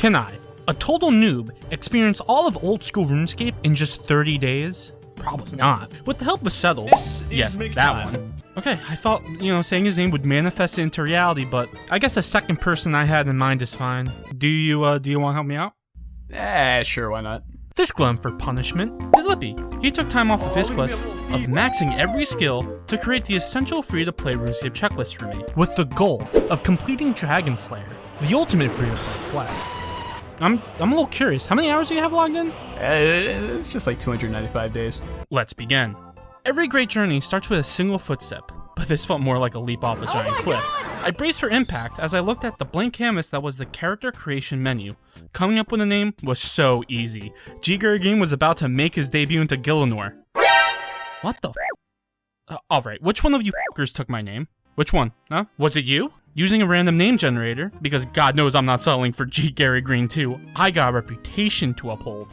Can I, a total noob, experience all of old school RuneScape in just 30 days? Probably not. With the help of Settle, yes, that one. Okay, I thought, saying his name would manifest it into reality, but I guess the second person I had in mind is fine. Do you want to help me out? Sure, why not? This glum for punishment is Lippy. He took time off of his quest of maxing every skill to create the essential free-to-play RuneScape checklist for me, with the goal of completing Dragon Slayer, the ultimate free-to-play quest. I'm a little curious, how many hours do you have logged in? It's just like 295 days. Let's begin. Every great journey starts with a single footstep, but this felt more like a leap off a giant cliff. I braced for impact as I looked at the blank canvas that was the character creation menu. Coming up with a name was so easy. ggarygreen was about to make his debut into Gillinor. What the Alright, which one of you f***ers took my name? Which one? Huh? Was it you? Using a random name generator, because God knows I'm not settling for ggarygreen 2, I got a reputation to uphold.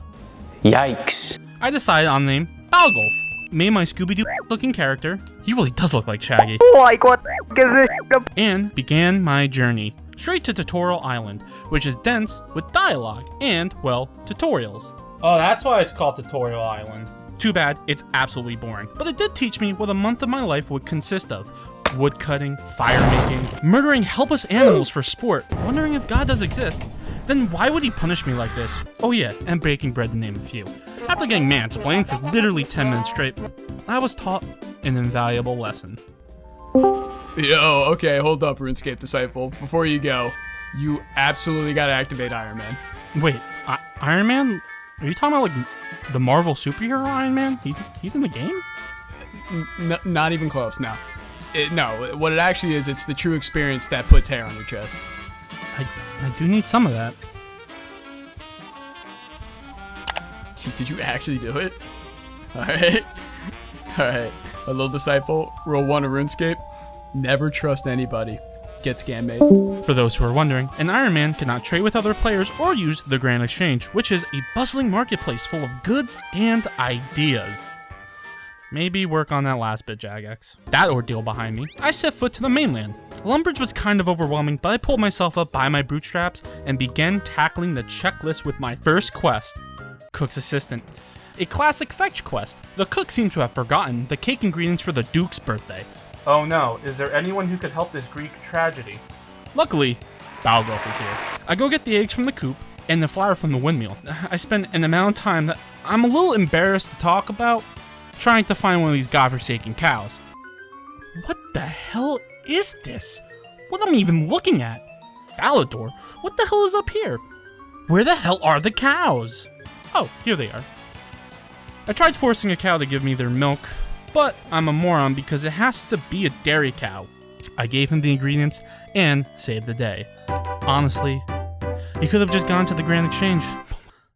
Yikes. I decided on the name Balgolf. Made my Scooby-Doo looking character, he really does look like Shaggy, Like what the is this? and began my journey straight to Tutorial Island, which is dense with dialogue and, well, tutorials. Oh, that's why it's called Tutorial Island. Too bad, it's absolutely boring, but it did teach me what a month of my life would consist of. Woodcutting, fire making, murdering helpless animals for sport, wondering if God does exist. Then why would he punish me like this? Oh yeah, and breaking bread to name a few. After getting mansplained for literally 10 minutes straight, I was taught an invaluable lesson. Yo, okay, hold up, RuneScape Disciple. Before you go, you absolutely gotta activate Iron Man. Wait, Iron Man? Are you talking about like the Marvel superhero Iron Man? He's in the game? Not even close, no. No, what it actually is, it's the true experience that puts hair on your chest. I do need some of that. Did you actually do it? Alright. Alright. A little disciple, rule 1 of RuneScape. Never trust anybody. Get scam made. For those who are wondering, an Iron Man cannot trade with other players or use the Grand Exchange, which is a bustling marketplace full of goods and ideas. Maybe work on that last bit, Jagex. That ordeal behind me, I set foot to the mainland. Lumbridge was kind of overwhelming, but I pulled myself up by my bootstraps and began tackling the checklist with my first quest, Cook's Assistant. A classic fetch quest. The cook seemed to have forgotten the cake ingredients for the Duke's birthday. Oh no, is there anyone who could help this Greek tragedy? Luckily, Balgolf is here. I go get the eggs from the coop and the flour from the windmill. I spend an amount of time that I'm a little embarrassed to talk about, trying to find one of these godforsaken cows. What the hell is this? What am I even looking at? Falador, what the hell is up here? Where the hell are the cows? Oh, here they are. I tried forcing a cow to give me their milk, but I'm a moron because it has to be a dairy cow. I gave him the ingredients and saved the day. Honestly, he could have just gone to the Grand Exchange.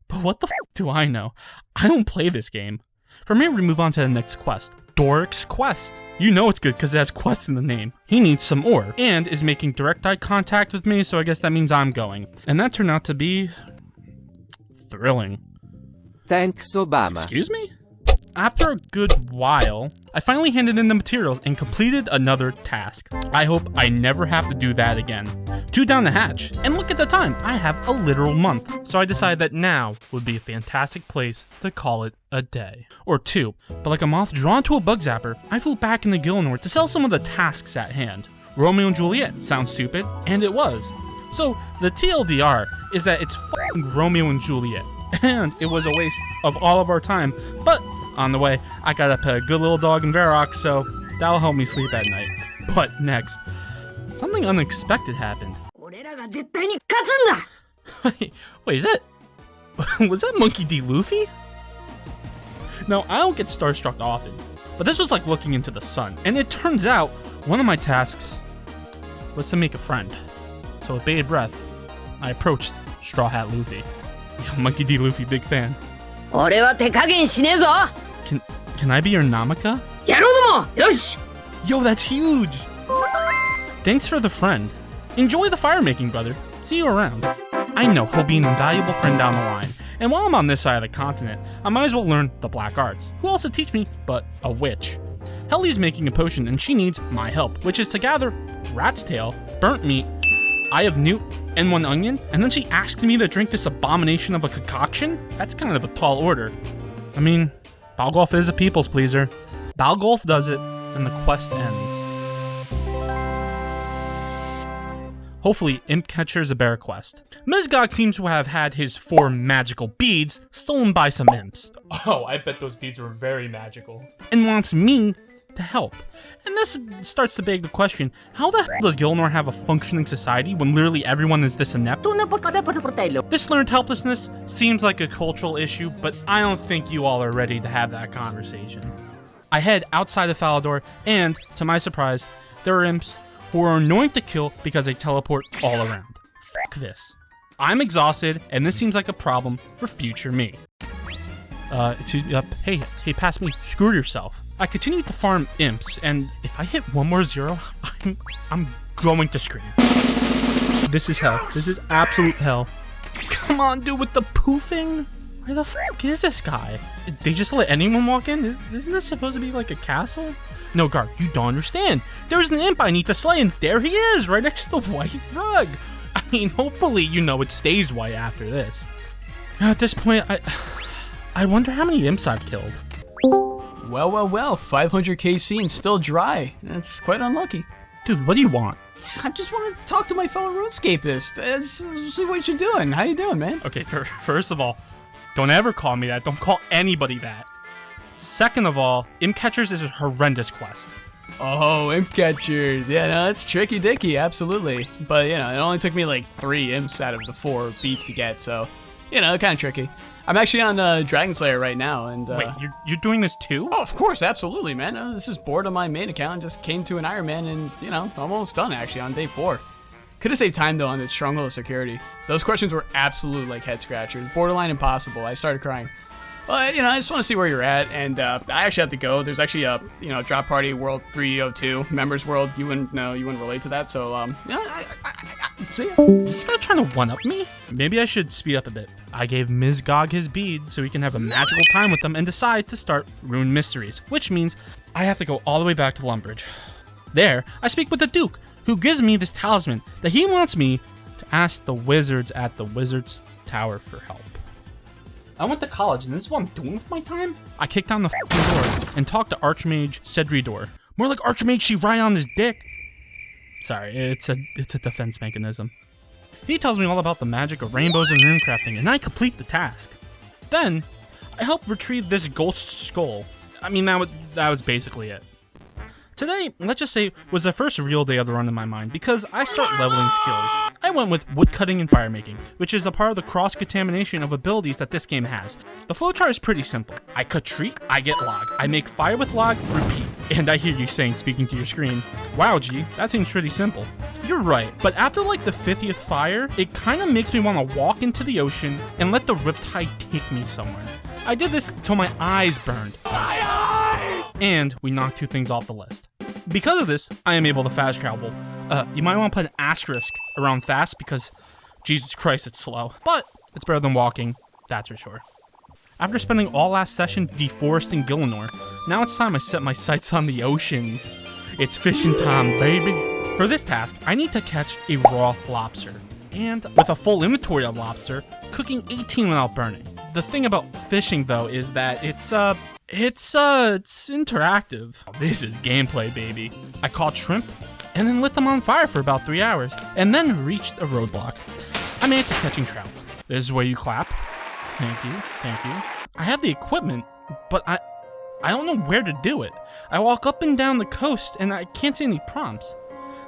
But what the f do I know? I don't play this game. From here, we move on to the next quest. Doric's Quest. You know it's good because it has quest in the name. He needs some ore and is making direct eye contact with me, so I guess that means I'm going. And that turned out to be thrilling. Thanks, Obama. Excuse me? After a good while, I finally handed in the materials and completed another task. I hope I never have to do that again. 2 down the hatch, and look at the time, I have a literal month. So I decided that now would be a fantastic place to call it a day. Or 2, but like a moth drawn to a bug zapper, I flew back into Gillinor to sell some of the tasks at hand. Romeo and Juliet sounds stupid, and it was. So the TLDR is that it's f***ing Romeo and Juliet, and it was a waste of all of our time, but on the way, I gotta pet a good little dog in Varrock, so that'll help me sleep at night. But next, something unexpected happened. Wait, is that... was that Monkey D. Luffy? No, I don't get starstruck often, but this was like looking into the sun, and it turns out one of my tasks was to make a friend. So with bated breath, I approached Straw Hat Luffy. Yo, Monkey D. Luffy, big fan. Can I be your Namaka? Yo, that's huge! Thanks for the friend. Enjoy the fire making, brother. See you around. I know he'll be an invaluable friend down the line, and while I'm on this side of the continent, I might as well learn the black arts. Who else to teach me but a witch? Helly's making a potion and she needs my help, which is to gather rat's tail, burnt meat, eye of newt, and 1 onion, and then she asks me to drink this abomination of a concoction? That's kind of a tall order. I mean, Balgolf is a people's pleaser. Balgolf does it, and the quest ends. Hopefully, Imp Catcher's a bear quest. Mizgog seems to have had his 4 magical beads stolen by some imps. Oh, I bet those beads were very magical. And wants me to help. And this starts to beg the question, how the hell does Gilnor have a functioning society when literally everyone is this inept? This learned helplessness seems like a cultural issue, but I don't think you all are ready to have that conversation. I head outside of Falador, and, to my surprise, there are imps who are annoying to kill because they teleport all around. Fuck this. I'm exhausted, and this seems like a problem for future me. Excuse me, hey, pass me, screw yourself. I continue to farm imps, and if I hit one more 0, I'm going to scream. This is hell. This is absolute hell. Come on, dude, with the poofing? Where the fuck is this guy? They just let anyone walk in? Isn't this supposed to be like a castle? No, Gar, you don't understand. There's an imp I need to slay, and there he is, right next to the white rug. I mean, hopefully, it stays white after this. At this point, I wonder how many imps I've killed. Well, 500 KC and still dry. That's quite unlucky. Dude, what do you want? I just want to talk to my fellow RuneScapists. See what you're doing. How you doing, man? Okay, first of all, don't ever call me that. Don't call anybody that. Second of all, Imp Catchers is a horrendous quest. Oh, Imp Catchers. Yeah, no, it's tricky dicky, absolutely. But, it only took me like 3 imps out of the 4 beats to get, so, kind of tricky. I'm actually on Dragon Slayer right now, and wait, you're doing this too? Oh, of course, absolutely, man. This is bored on my main account. Just came to an Iron Man, and I'm almost done actually on day 4. Could have saved time though on the Stronghold of Security. Those questions were absolute like head scratchers, borderline impossible. I started crying. Well, I just want to see where you're at, and I actually have to go. There's actually a drop party World 302 members world. You wouldn't relate to that, so I see ya. Is this guy trying to one-up me? Maybe I should speed up a bit. I gave Mizgog his beads so he can have a magical time with them and decide to start Rune Mysteries, which means I have to go all the way back to Lumbridge. There, I speak with the Duke, who gives me this talisman that he wants me to ask the wizards at the Wizard's Tower for help. I went to college, and this is what I'm doing with my time? I kicked down the door and talked to Archmage Cedridor. More like Archmage Shirai on his dick. Sorry, it's a defense mechanism. He tells me all about the magic of rainbows and runecrafting, and I complete the task. Then, I help retrieve this ghost skull. I mean, that was basically it. Today, let's just say, was the first real day of the run in my mind, because I start leveling skills. I went with woodcutting and firemaking, which is a part of the cross-contamination of abilities that this game has. The flowchart is pretty simple. I cut tree, I get log. I make fire with log, repeat. And I hear you saying, speaking to your screen, wow, G, that seems pretty simple. You're right, but after like the 50th fire, it kind of makes me want to walk into the ocean and let the riptide take me somewhere. I did this till my eyes burned. And we knocked 2 things off the list. Because of this, I am able to fast travel. You might want to put an asterisk around fast because, Jesus Christ, it's slow. But it's better than walking, that's for sure. After spending all last session deforesting Gilnor, now it's time I set my sights on the oceans. It's fishing time, baby. For this task, I need to catch a raw lobster. And with a full inventory of lobster, cooking 18 without burning. The thing about fishing, though, is that it's interactive. This is gameplay, baby. I caught shrimp, and then lit them on fire for about 3 hours, and then reached a roadblock. I made it to catching trout. This is where you clap. Thank you. I have the equipment, but I don't know where to do it. I walk up and down the coast, and I can't see any prompts.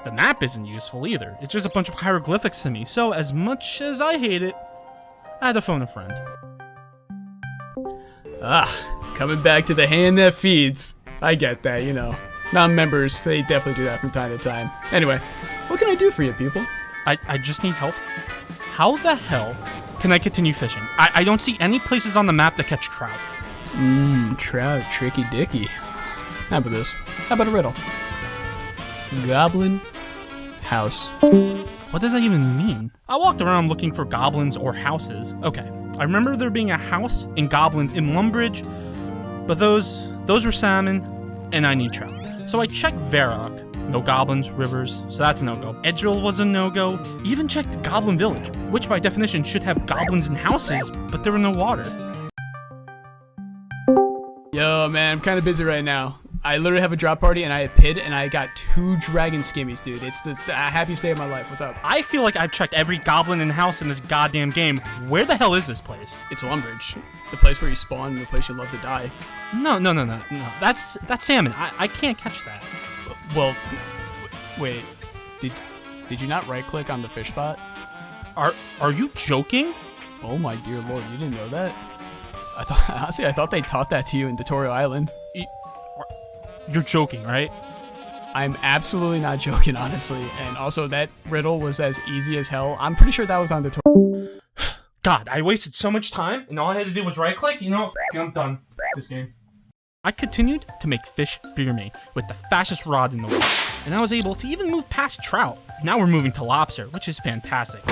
The map isn't useful either. It's just a bunch of hieroglyphics to me, so as much as I hate it, I had to phone a friend. Coming back to the hand that feeds. I get that, Non-members, they definitely do that from time to time. Anyway, what can I do for you, people? I just need help. How the hell can I continue fishing? I don't see any places on the map that catch trout. Trout, tricky dicky. How about this? How about a riddle? Goblin house. What does that even mean? I walked around looking for goblins or houses. Okay, I remember there being a house and goblins in Lumbridge, but those were salmon, and I need trout. So I checked Varrock, No goblins, rivers, so that's a no-go. Edgeville was a no-go. Even checked Goblin Village, which by definition should have goblins and houses, but there were no water. Yo, man, I'm kind of busy right now. I literally have a drop party and I have PID and I got 2 dragon skimmies, dude. It's the happiest day of my life. What's up? I feel like I've checked every goblin and house in this goddamn game. Where the hell is this place? It's Lumbridge, the place where you spawn and the place you love to die. No. That's salmon. I can't catch that. Well, wait. Did you not right click on the fish spot? Are you joking? Oh my dear lord, you didn't know that? I thought they taught that to you in Tutorial Island. You're joking, right? I'm absolutely not joking, honestly. And also, that riddle was as easy as hell. I'm pretty sure that was on the tutorial. God, I wasted so much time, and all I had to do was right click. You know, I'm done. This game. I continued to make fish fear me with the fastest rod in the world, and I was able to even move past trout. Now we're moving to lobster, which is fantastic.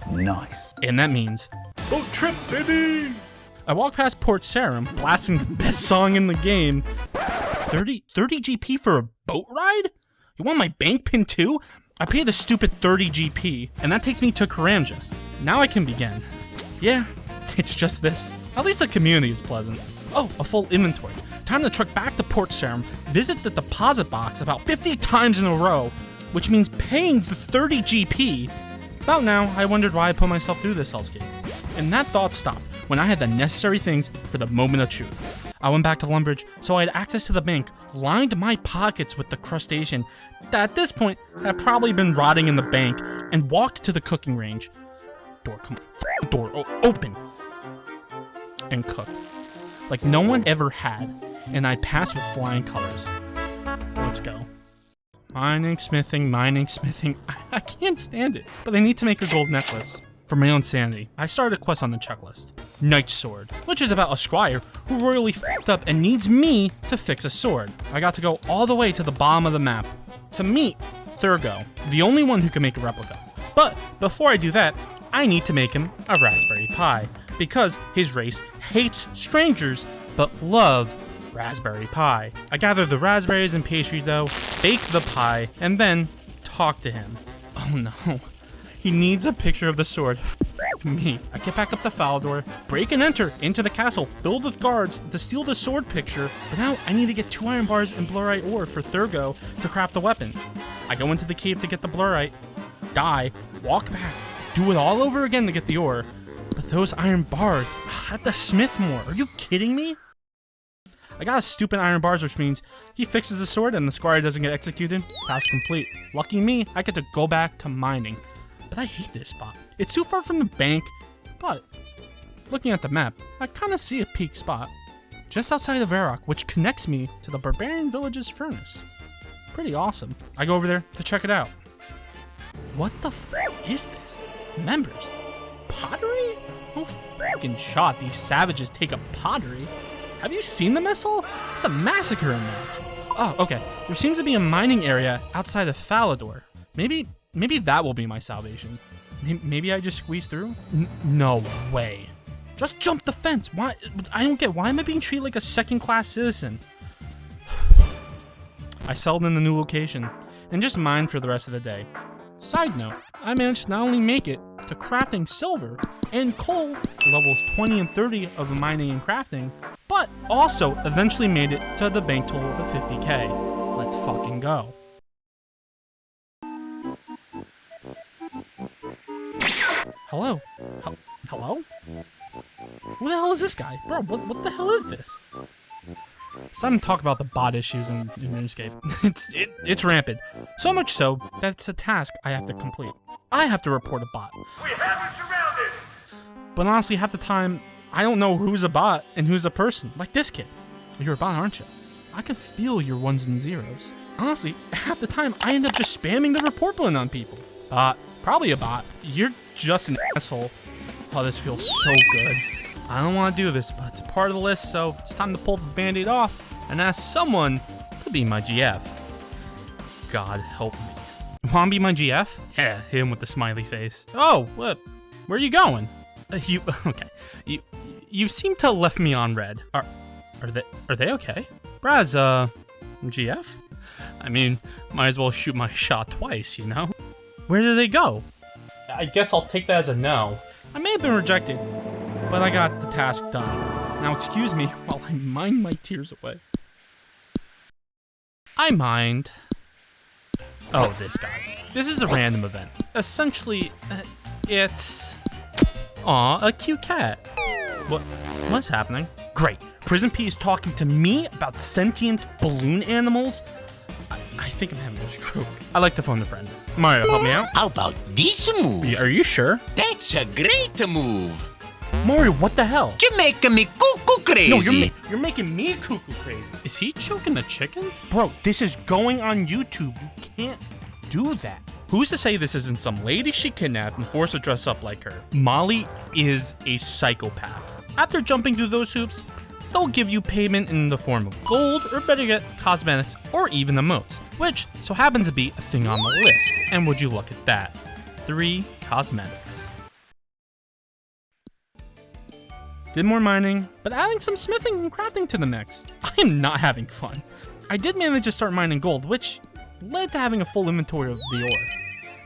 Nice. And that means boat trip, baby! I walked past Port Sarum, blasting the best song in the game. 30 GP for a boat ride? You want my bank pin too? I paid the stupid 30 GP, and that takes me to Karamja. Now I can begin. Yeah, it's just this. At least the community is pleasant. Oh, a full inventory. Time to truck back to Port Sarum, visit the deposit box about 50 times in a row, which means paying the 30 GP. About now, I wondered why I put myself through this hellscape. And that thought stopped when I had the necessary things for the moment of truth. I went back to Lumbridge, so I had access to the bank, lined my pockets with the crustacean that at this point had probably been rotting in the bank, and walked to the cooking range. Open. And cooked. Like no one ever had, and I passed with flying colors. Let's go. Mining, smithing. I can't stand it, but I need to make a gold necklace. For my own sanity, I started a quest on the checklist. Knight's Sword, which is about a squire who royally f***ed up and needs me to fix a sword. I got to go all the way to the bottom of the map to meet Thurgo, the only one who can make a replica. But before I do that, I need to make him a Raspberry Pi, because his race hates strangers but love Raspberry Pi. I gathered the raspberries and pastry dough, baked the pie, and then talked to him. Oh no. He needs a picture of the sword. Me. I get back up to Falador, break and enter into the castle filled with guards to steal the sword picture, but now I need to get 2 iron bars and blurite ore for Thurgo to craft the weapon. I go into the cave to get the blurite, die, walk back, do it all over again to get the ore, but those iron bars, I have to smith more. Are you kidding me? I got a stupid iron bars, which means he fixes the sword and the squire doesn't get executed. Task complete. Lucky me, I get to go back to mining. But I hate this spot. It's too far from the bank, but looking at the map, I kind of see a peak spot. Just outside of Varrock, which connects me to the Barbarian Village's furnace. Pretty awesome. I go over there to check it out. What the f*** is this? Members? Pottery? No f***ing shot these savages take a pottery. Have you seen the missile? It's a massacre in there. Oh, okay. There seems to be a mining area outside of Falador. Maybe that will be my salvation. Maybe I just squeeze through? No way. Just jump the fence. Why? I don't get why am I being treated like a second-class citizen? I settled in the new location and just mined for the rest of the day. Side note, I managed to not only make it to crafting silver and coal levels 20 and 30 of the mining and crafting, but also eventually made it to the bank total of 50k. Let's fucking go. Hello? Hello? Who the hell is this guy? Bro, what the hell is this? It's time to talk about the bot issues in Runescape. It's rampant. So much so that it's a task I have to complete. I have to report a bot. We have you surrounded! But honestly, half the time, I don't know who's a bot and who's a person. Like this kid. You're a bot, aren't you? I can feel your ones and zeros. Honestly, half the time, I end up just spamming the report button on people. Probably a bot. You're just an asshole. Oh, this feels so good. I don't want to do this, but it's part of the list, so it's time to pull the band-aid off and ask someone to be my GF. God help me. Want to be my GF? Yeah, him with the smiley face. Oh, what? Where are you going? Okay. You seem to have left me on red. Are they okay? Braz, GF? I mean, might as well shoot my shot twice, you know? Where did they go? I guess I'll take that as a no. I may have been rejected, but I got the task done. Now excuse me while I mine my tears away. I mined. Oh, this guy. This is a random event. Essentially, it's... Aw, a cute cat. What's happening? Great. Prison P is talking to me about sentient balloon animals? I think I'm having a stroke. I like to phone a friend. Mario, help me out. How about this move? Are you sure? That's a great move. Mario, what the hell? You're making me cuckoo crazy. No, you're making me cuckoo crazy. Is he choking a chicken? Bro, this is going on YouTube. You can't do that. Who's to say this isn't some lady she kidnapped and forced to dress up like her? Molly is a psychopath. After jumping through those hoops, they'll give you payment in the form of gold, or better yet, cosmetics, or even emotes, which so happens to be a thing on the list. And would you look at that? 3 cosmetics. Did more mining, but adding some smithing and crafting to the mix. I am not having fun. I did manage to start mining gold, which led to having a full inventory of the ore.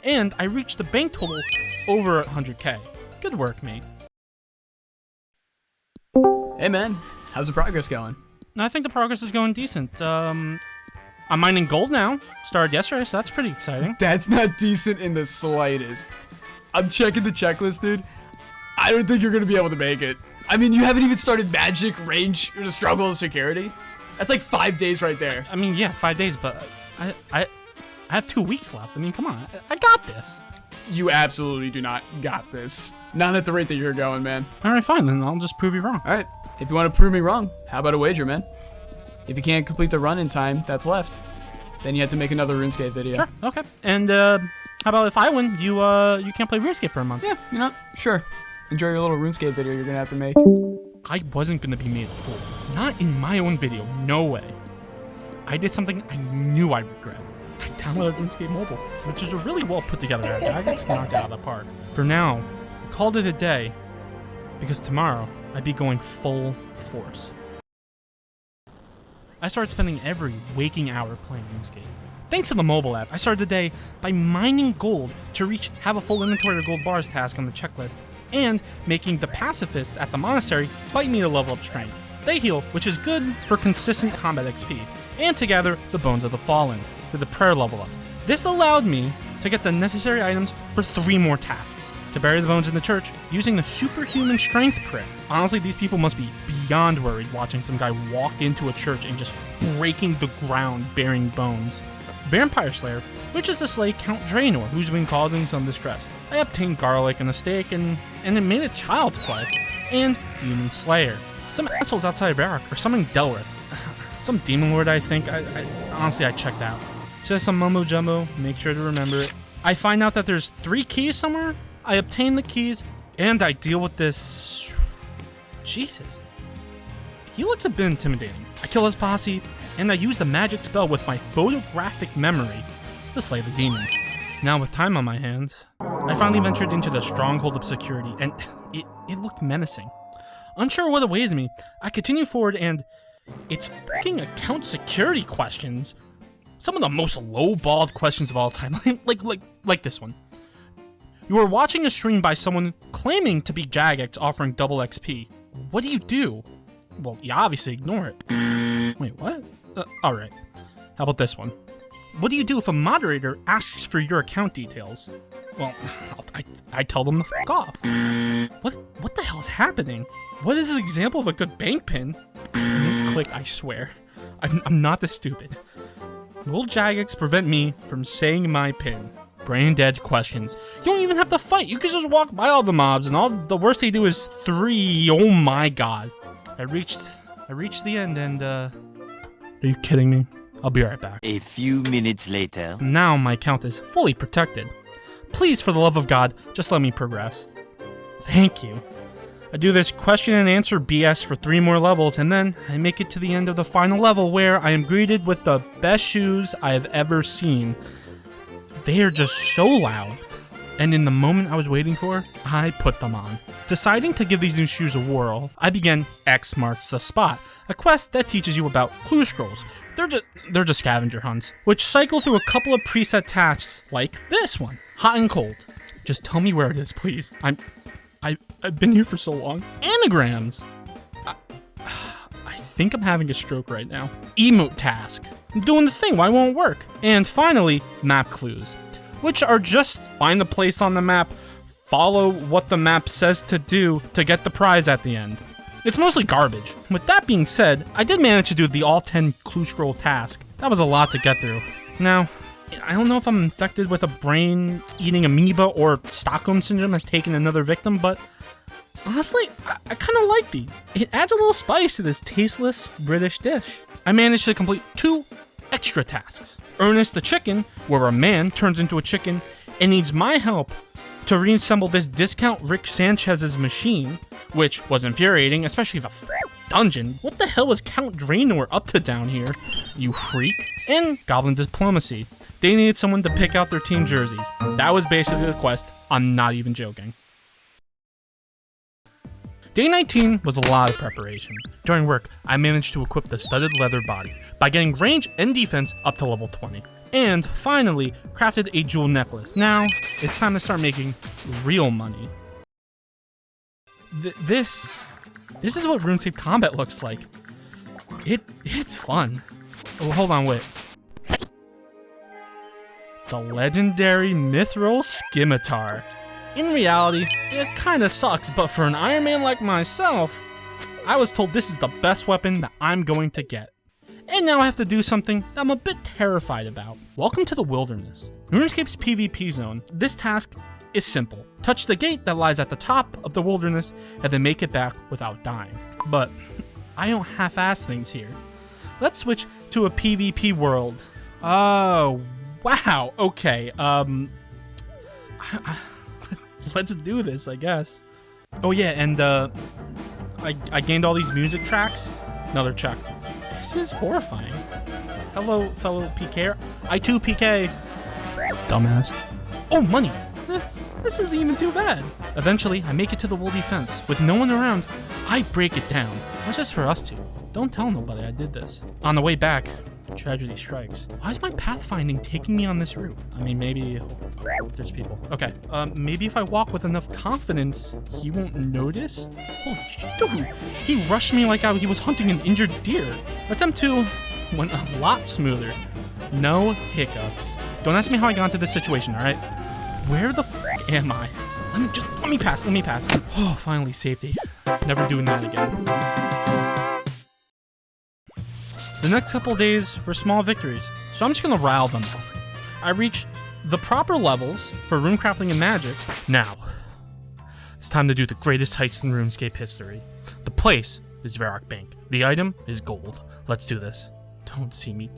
And I reached the bank total over 100k. Good work, mate. Hey man, how's the progress going? I think the progress is going decent. I'm mining gold now. Started yesterday, so that's pretty exciting. That's not decent in the slightest. I'm checking the checklist, dude. I don't think you're gonna be able to make it. I mean, you haven't even started magic, range, or the struggle of security. That's like 5 days right there. I mean, yeah, 5 days, but I have 2 weeks left. I mean, come on, I got this. You absolutely do not got this. Not at the rate that you're going, man. All right, fine, then I'll just prove you wrong. All right, if you want to prove me wrong, how about a wager, man? If you can't complete the run in time that's left, then you have to make another RuneScape video. Sure, okay. And how about if I win, you can't play RuneScape for a month? Yeah, you know, sure. Enjoy your little RuneScape video you're gonna have to make. I wasn't gonna be made a fool. Not in my own video, no way. I did something I knew I'd regret. I downloaded RuneScape Mobile, which is a really well put together app. I just knocked it out of the park. For now, I called it a day, because tomorrow I'd be going full force. I started spending every waking hour playing RuneScape. Thanks to the mobile app, I started the day by mining gold to have a full inventory of gold bars task on the checklist, and making the pacifists at the monastery fight me to level up strength. They heal, which is good for consistent combat XP, and to gather the Bones of the Fallen for the prayer level ups. This allowed me to get the necessary items for 3 more tasks. To bury the bones in the church using the superhuman strength prayer. Honestly, these people must be beyond worried watching some guy walk into a church and just breaking the ground burying bones. Vampire Slayer, which is to slay Count Draenor, who's been causing some distress. I obtained garlic and a steak and it made a child's play. And Demon Slayer. Some assholes outside of Varrock are summoning Delrith. Some demon lord, I think. Honestly, I checked out. Just some mumbo jumbo, make sure to remember it. I find out that there's 3 keys somewhere. I obtain the keys, and I deal with this... Jesus. He looks a bit intimidating. I kill his posse, and I use the magic spell with my photographic memory to slay the demon. Now with time on my hands, I finally ventured into the stronghold of security, and it looked menacing. Unsure what awaited me, I continue forward, and it's freaking account security questions. Some of the most low-balled questions of all time, like this one. You are watching a stream by someone claiming to be Jagex offering double XP. What do you do? Well, you obviously ignore it. Wait, what? Alright. How about this one? What do you do if a moderator asks for your account details? Well, I tell them to fuck off. What the hell is happening? What is an example of a good bank pin? I misclicked, I swear. I'm not this stupid. Will Jagex prevent me from saying my pin? Brain dead questions. You don't even have to fight. You can just walk by all the mobs, and all the worst they do is 3. Oh my god. I reached the end, and are you kidding me? I'll be right back. A few minutes later. Now my account is fully protected. Please, for the love of God, just let me progress. Thank you. I do this question and answer BS for 3 more levels, and then I make it to the end of the final level where I am greeted with the best shoes I have ever seen. They are just so loud, and in the moment I was waiting for, I put them on. Deciding to give these new shoes a whirl, I began X Marks the Spot, a quest that teaches you about clue scrolls. They're just scavenger hunts, which cycle through a couple of preset tasks like this one, hot and cold. Just tell me where it is, please. I've been here for so long. Anagrams. I think I'm having a stroke right now. Emote task. I'm doing the thing, why won't it work? And finally, map clues, which are just find the place on the map, follow what the map says to do to get the prize at the end. It's mostly garbage. With that being said, I did manage to do the all 10 clue scroll task. That was a lot to get through. Now, I don't know if I'm infected with a brain-eating amoeba or Stockholm Syndrome has taken another victim, but honestly, I kind of like these. It adds a little spice to this tasteless British dish. I managed to complete 2 extra tasks. Ernest the Chicken, where a man turns into a chicken and needs my help to reassemble this discount Rick Sanchez's machine, which was infuriating, especially the dungeon. What the hell was Count Draenor up to down here, you freak? And Goblin Diplomacy. They needed someone to pick out their team jerseys. That was basically the quest. I'm not even joking. Day 19 was a lot of preparation. During work, I managed to equip the studded leather body by getting range and defense up to level 20. And finally, crafted a jewel necklace. Now, it's time to start making real money. This is what RuneScape combat looks like. It's fun. Oh, hold on, wait. The legendary Mithril Scimitar. In reality, it kinda sucks, but for an Iron Man like myself, I was told this is the best weapon that I'm going to get. And now I have to do something that I'm a bit terrified about. Welcome to the wilderness, RuneScape's PvP zone. This task is simple. Touch the gate that lies at the top of the wilderness and then make it back without dying. But I don't half-ass things here. Let's switch to a PvP world. Oh, wow, okay, let's do this, I guess. Oh yeah, and I gained all these music tracks. Another check. This is horrifying. Hello, fellow PKer. I too PK. Dumbass. Oh, money. This isn't even too bad. Eventually, I make it to the woolly fence. With no one around, I break it down. That's just for us two. Don't tell nobody I did this. On the way back, tragedy strikes. Why is my pathfinding taking me on this route? I mean, maybe there's people. Okay, maybe if I walk with enough confidence, he won't notice? Holy shit, dude. He rushed me like he was hunting an injured deer. Attempt 2 went a lot smoother. No hiccups. Don't ask me how I got into this situation, alright? Where the f am I? Let me pass. Oh, finally, safety. Never doing that again. The next couple days were small victories, so I'm just gonna rile them off. I reached the proper levels for runecrafting and magic. Now, it's time to do the greatest heist in RuneScape history. The place is Varrock Bank. The item is gold. Let's do this. Don't see me.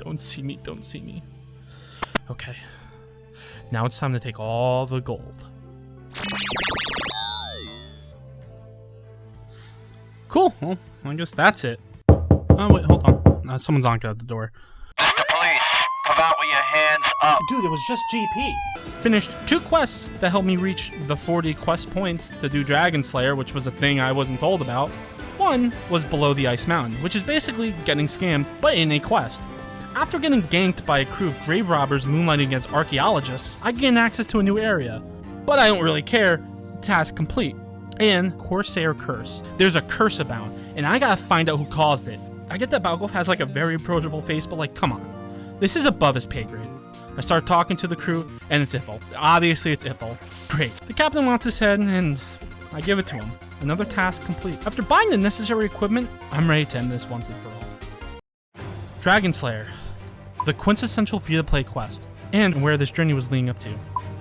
Okay. Now it's time to take all the gold. Cool, well, I guess that's it. Oh, wait, hold on. Someone's knocking at the door. Mr. Police, come out with your hands up. Dude, it was just GP. Finished 2 quests that helped me reach the 40 quest points to do Dragon Slayer, which was a thing I wasn't told about. One was Below the Ice Mountain, which is basically getting scammed, but in a quest. After getting ganked by a crew of grave robbers moonlighting as archaeologists, I gain access to a new area. But I don't really care. Task complete. And Corsair Curse. There's a curse abound, and I gotta find out who caused it. I get that Balgolf has like a very approachable face, but like, come on. This is above his pay grade. I start talking to the crew, and it's Ithel. Obviously, it's Ithel. Great. The captain wants his head, and I give it to him. Another task complete. After buying the necessary equipment, I'm ready to end this once and for all. Dragon Slayer. The quintessential free-to-play quest, and where this journey was leading up to.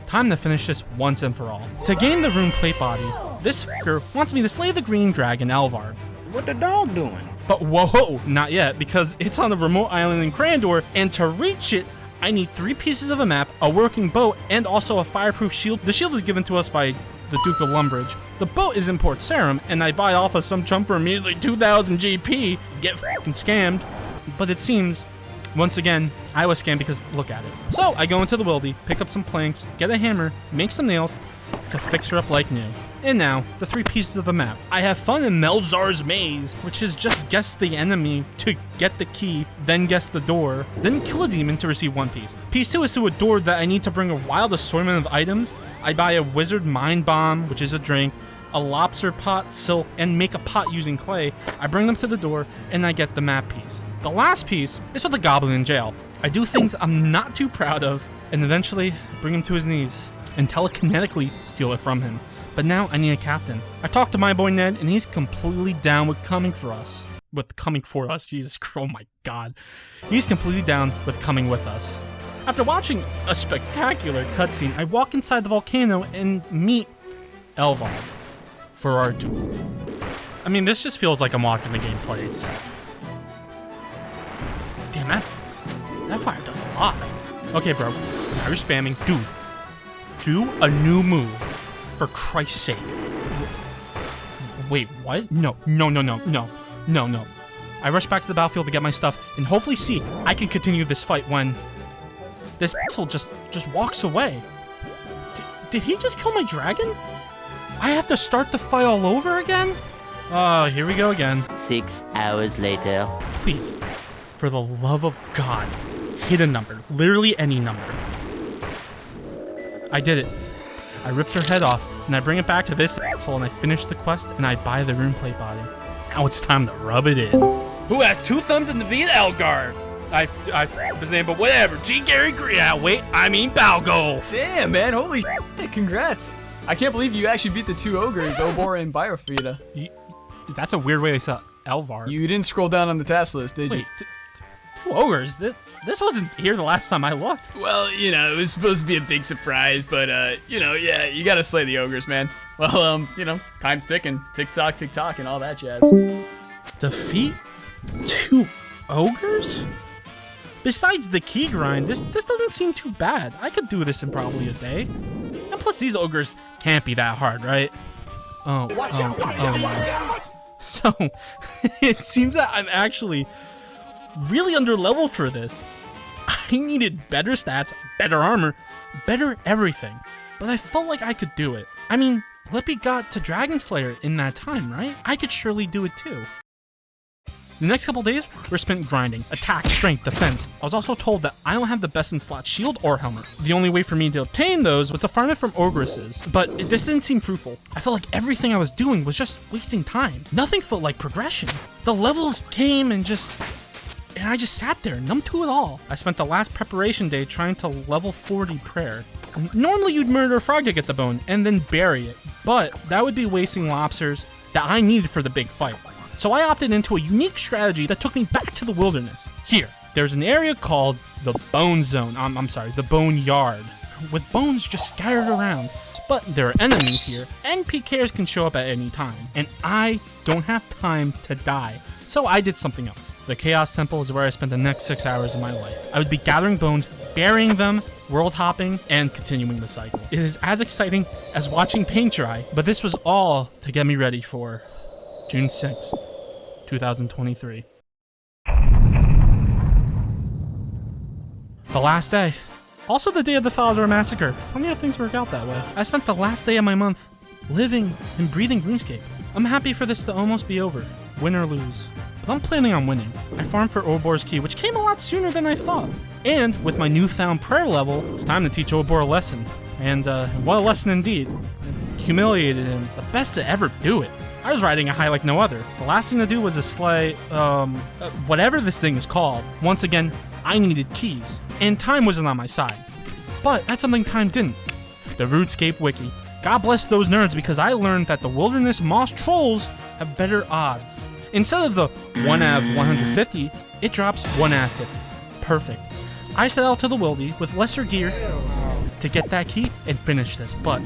Time to finish this once and for all. To gain the rune plate body, this fucker wants me to slay the green dragon Alvard. What the dog doing? But whoa, not yet, because it's on a remote island in Crandor, and to reach it, I need 3 pieces of a map, a working boat, and also a fireproof shield. The shield is given to us by the Duke of Lumbridge. The boat is in Port Sarum, and I buy off of some chump for measly 2,000 GP. Get f***ing scammed. But it seems Once again, I was scammed because look at it. So I go into the wildy, pick up some planks, get a hammer, make some nails to fix her up like new. And now, the 3 pieces of the map. I have fun in Melzar's Maze, which is just guess the enemy to get the key, then guess the door, then kill a demon to receive 1 piece. Piece 2 is to a door that I need to bring a wild assortment of items. I buy a wizard mind bomb, which is a drink, a lobster pot, silk, and make a pot using clay. I bring them to the door, and I get the map piece. The last piece is for the goblin in jail. I do things I'm not too proud of, and eventually bring him to his knees, and telekinetically steal it from him. But now I need a captain. I talked to my boy Ned, and he's completely down with coming for us. Jesus Christ, oh my god. He's completely down with coming with us. After watching a spectacular cutscene, I walk inside the volcano and meet Elvar for our duel. I mean, this just feels like I'm watching the gameplay itself. Damn, that fire does a lot. Okay, bro, now you're spamming. Dude, do a new move. For Christ's sake. Wait, what? No. I rush back to the battlefield to get my stuff and hopefully see I can continue this fight when this asshole just walks away. Did he just kill my dragon? I have to start the fight all over again? Oh, here we go again. 6 hours later. Please, for the love of God, hit a number. Literally any number. I did it. I ripped her head off, and I bring it back to this asshole, and I finish the quest, and I buy the runeplate body. Now it's time to rub it in. Who has 2 thumbs in the V Elgar? I forgot his name, but whatever. ggarygreen. Wait, I mean Balgo. Damn, man, holy shit, congrats. I can't believe you actually beat the 2 ogres, Obor and Biofrida. That's a weird way to say Elvar. You didn't scroll down on the task list, did you? Wait, 2 ogres? This wasn't here the last time I looked. Well, you know, it was supposed to be a big surprise, but, you know, yeah, you gotta slay the ogres, man. Well, you know, time's ticking. Tick-tock, tick-tock, and all that jazz. Defeat 2 ogres? Besides the key grind, this doesn't seem too bad. I could do this in probably a day. And plus, these ogres can't be that hard, right? Oh no. So, it seems that I'm actually really under leveled for this. I needed better stats, better armor, better everything. But I felt like I could do it. I mean, Lippy got to Dragon Slayer in that time, right? I could surely do it too. The next couple days were spent grinding, attack, strength, defense. I was also told that I don't have the best in slot shield or helmet. The only way for me to obtain those was to farm it from ogresses, but this didn't seem fruitful. I felt like everything I was doing was just wasting time. Nothing felt like progression. The levels came and I just sat there, numb to it all. I spent the last preparation day trying to level 40 prayer. Normally you'd murder a frog to get the bone and then bury it, but that would be wasting lobsters that I needed for the big fight. So I opted into a unique strategy that took me back to the wilderness. Here, there's an area called the Bone Zone, the Bone Yard, with bones just scattered around. But there are enemies here, and PKers can show up at any time, and I don't have time to die. So I did something else. The Chaos Temple is where I spent the next 6 hours of my life. I would be gathering bones, burying them, world hopping, and continuing the cycle. It is as exciting as watching paint dry, but this was all to get me ready for June 6th, 2023. The last day. Also the day of the Falador Massacre. Funny how things work out that way. I spent the last day of my month living and breathing RuneScape. I'm happy for this to almost be over, win or lose. But I'm planning on winning. I farmed for Obor's key, which came a lot sooner than I thought. And with my newfound prayer level, it's time to teach Obor a lesson. And what a lesson indeed. I humiliated him, the best to ever do it. I was riding a high like no other. The last thing to do was to slay, whatever this thing is called. Once again, I needed keys, and time wasn't on my side. But that's something time didn't. The Runescape wiki. God bless those nerds because I learned that the wilderness moss trolls have better odds. Instead of the 1 out of 150, it drops 1 out of 50. Perfect. I set out to the wildy with lesser gear to get that key and finish this, but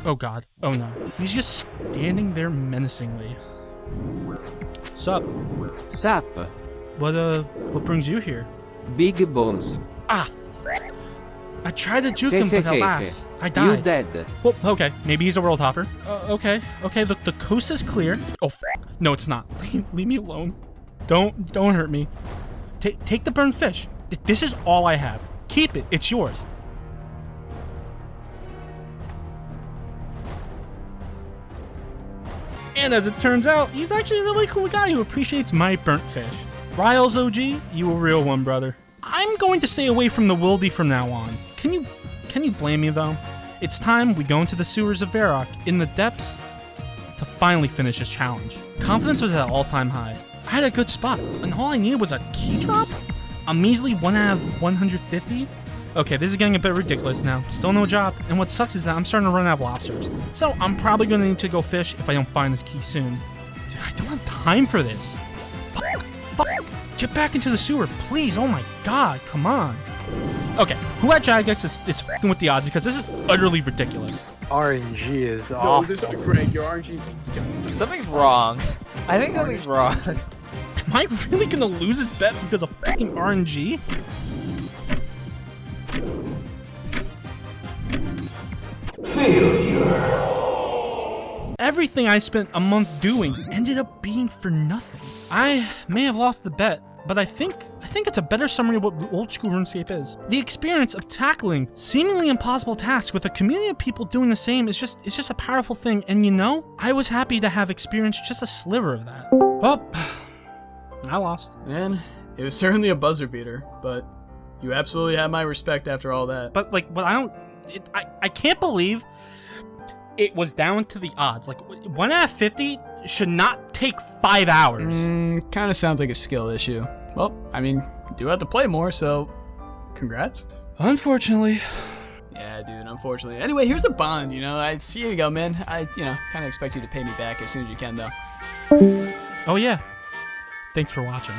oh god, oh no. He's just standing there menacingly. Sup? Sup? What brings you here? Big bones. Ah! I tried to juke him, but alas, I died. You dead. Well, okay, maybe he's a world hopper. Okay, look, the coast is clear. Oh, no, it's not. Leave me alone. Don't hurt me. Take the burned fish. This is all I have. Keep it. It's yours. And as it turns out, he's actually a really cool guy who appreciates my burnt fish. Riles OG, you a real one, brother. I'm going to stay away from the Wildy from now on. Can you blame me though? It's time we go into the sewers of Varrock in the depths to finally finish this challenge. Confidence was at an all-time high. I had a good spot, and all I needed was a key drop? A measly 1 out of 150? Okay, this is getting a bit ridiculous now. Still no job, and what sucks is that I'm starting to run out of lobsters. So I'm probably going to need to go fish if I don't find this key soon. Dude, I don't have time for this. Fuck. Get back into the sewer, please. Oh my god, come on. Okay, who at Jagex is fucking with the odds because this is utterly ridiculous. RNG is awful. No, this is Greg. Your RNG. Something's wrong. I think something's wrong. Am I really gonna lose this bet because of fucking RNG? Everything I spent a month doing ended up being for nothing. I may have lost the bet, but I think it's a better summary of what old school RuneScape is. The experience of tackling seemingly impossible tasks with a community of people doing the same is just a powerful thing, and you know, I was happy to have experienced just a sliver of that. Well, I lost. Man, it was certainly a buzzer beater, but you absolutely had my respect after all that. But I can't believe it was down to the odds. Like 1 out of 50 should not take 5 hours. Kind of sounds like a skill issue. Well, I mean, you do have to play more, so congrats. Unfortunately. Yeah, dude, unfortunately. Anyway, here's a bond, you know. Here you go, man. I kind of expect you to pay me back as soon as you can, though. Oh yeah. Thanks for watching.